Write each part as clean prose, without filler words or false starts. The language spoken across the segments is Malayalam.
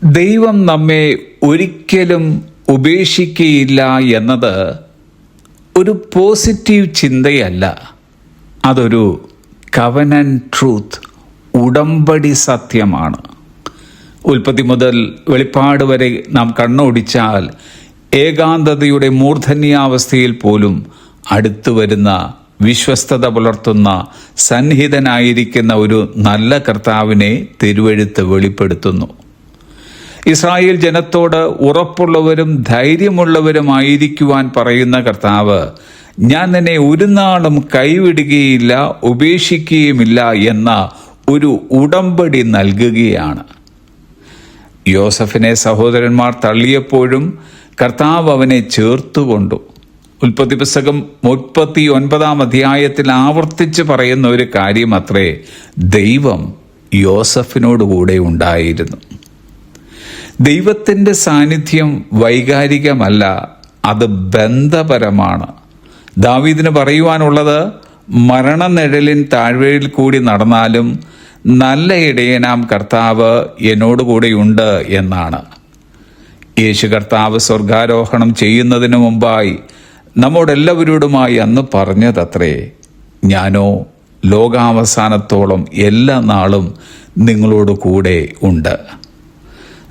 ദൈവം നമ്മെ ഒരിക്കലും ഉപേക്ഷിക്കുകയില്ല എന്നത് ഒരു പോസിറ്റീവ് ചിന്തയല്ല, അതൊരു കവനന്റ് ട്രൂത്ത്, ഉടമ്പടി സത്യമാണ്. ഉൽപ്പത്തി മുതൽ വെളിപ്പാട് വരെ നാം കണ്ണോടിച്ചാൽ ഏകാന്തതയുടെ മൂർധന്യാവസ്ഥയിൽ പോലും അടുത്തു വരുന്ന, വിശ്വസ്തത പുലർത്തുന്ന, സന്നിഹിതനായിരിക്കുന്ന ഒരു നല്ല കർത്താവിനെ തിരുവെഴുത്ത് വെളിപ്പെടുത്തുന്നു. ഇസ്രായേൽ ജനത്തോട് ഉറപ്പുള്ളവരും ധൈര്യമുള്ളവരുമായിരിക്കുവാൻ പറയുന്ന കർത്താവ്, ഞാൻ നിന്നെ ഒരു നാളും കൈവിടുകയില്ല, ഉപേക്ഷിക്കുകയുമില്ല എന്ന ഒരു ഉടമ്പടി നൽകുകയാണ്. യോസഫിനെ സഹോദരന്മാർ തള്ളിയപ്പോഴും കർത്താവ് അവനെ ചേർത്തുകൊണ്ടു. ഉൽപ്പത്തി പുസ്തകം 39 അധ്യായത്തിൽ ആവർത്തിച്ച് പറയുന്ന ഒരു കാര്യം അത്രേ, ദൈവം യോസഫിനോടുകൂടെ ഉണ്ടായിരുന്നു. ദൈവത്തിൻ്റെ സാന്നിധ്യം വൈകാരികമല്ല, അത് ബന്ധപരമാണ്. ദാവീദിന് പറയുവാനുള്ളത്, മരണനിഴലിൻ താഴ്വരയിൽ കൂടി നടന്നാലും നല്ല ഇടയനാം കർത്താവ് എന്നോടുകൂടെയുണ്ട് എന്നാണ്. യേശു കർത്താവ് സ്വർഗാരോഹണം ചെയ്യുന്നതിന് മുമ്പായി നമ്മോടെല്ലാവരോടുമായി അന്ന് പറഞ്ഞതത്രേ, ഞാനോ ലോകാവസാനത്തോളം എല്ലാ നാളും നിങ്ങളോട് കൂടെ ഉണ്ട്.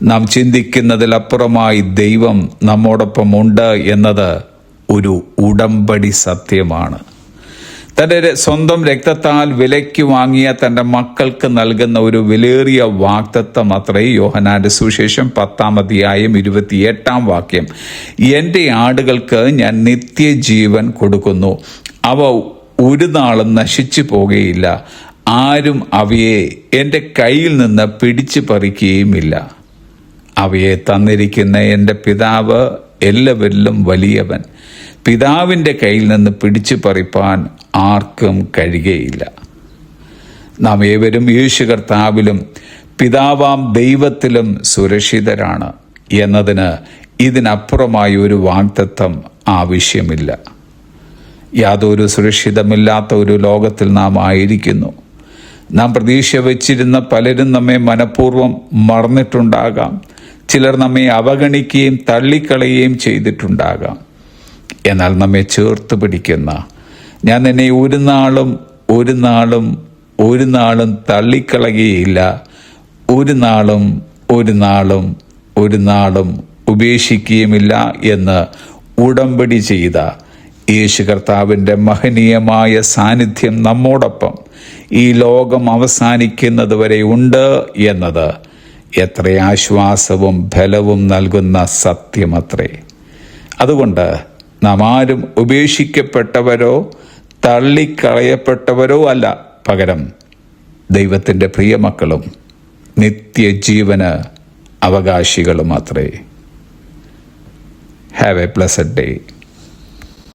നാം ചിന്തിക്കുന്നതിലപ്പുറമായി ദൈവം നമ്മോടൊപ്പം ഉണ്ട് എന്നത് ഒരു ഉടമ്പടി സത്യമാണ്. തൻ്റെ സ്വന്തം രക്തത്താൽ വിലയ്ക്ക് വാങ്ങിയ തൻ്റെ മക്കൾക്ക് നൽകുന്ന ഒരു വിലയേറിയ വാഗ്ദത്തം അത്രേ യോഹന്നാന്റെ സുവിശേഷം 10 അധ്യായം 28 എൻ്റെ ആടുകൾക്ക് ഞാൻ നിത്യജീവൻ കൊടുക്കുന്നു, അവ ഒരു നാളും നശിച്ചു പോകുകയില്ല, ആരും അവയെ എൻ്റെ കയ്യിൽ നിന്ന് പിടിച്ചു പറിക്കുകയുമില്ല. അവയെ തന്നിരിക്കുന്ന എൻ്റെ പിതാവ് എല്ലാവരിലും വലിയവൻ, പിതാവിൻ്റെ കയ്യിൽ നിന്ന് പിടിച്ചു പറിപ്പാൻ ആർക്കും കഴിയുകയില്ല. നാം ഏവരും യേശു കർത്താവിലും പിതാവാം ദൈവത്തിലും സുരക്ഷിതരാണ് എന്നതിന് ഇതിനപ്പുറമായി ഒരു വാഗ്ദത്തം ആവശ്യമില്ല. യാതൊരു സുരക്ഷിതമില്ലാത്ത ഒരു ലോകത്തിൽ നാം ആയിരിക്കുന്നു. നാം പ്രതീക്ഷ വച്ചിരുന്ന പലരും നമ്മെ മനഃപൂർവ്വം മറന്നിട്ടുണ്ടാകാം. ചിലർ നമ്മെ അവഗണിക്കുകയും തള്ളിക്കളയുകയും ചെയ്തിട്ടുണ്ടാകാം. എന്നാൽ നമ്മെ ചേർത്ത് പിടിക്കുന്ന, ഞാൻ നിന്നെ ഒരു നാളും തള്ളിക്കളയുകയില്ല, ഒരു നാളും ഉപേക്ഷിക്കുകയുമില്ല എന്ന് ഉടമ്പടി ചെയ്ത യേശു കർത്താവിൻ്റെ മഹനീയമായ സാന്നിധ്യം നമ്മോടൊപ്പം ഈ ലോകം അവസാനിക്കുന്നത് വരെ ഉണ്ട് എന്നത് എത്ര ആശ്വാസവും ബലവും നൽകുന്ന സത്യമത്രേ. അതുകൊണ്ട് നാം ആരും ഉപേക്ഷിക്കപ്പെട്ടവരോ തള്ളിക്കളയപ്പെട്ടവരോ അല്ല, പകരം ദൈവത്തിൻ്റെ പ്രിയമക്കളും നിത്യജീവന് അവകാശികളും അത്രേ. Have A blessed day.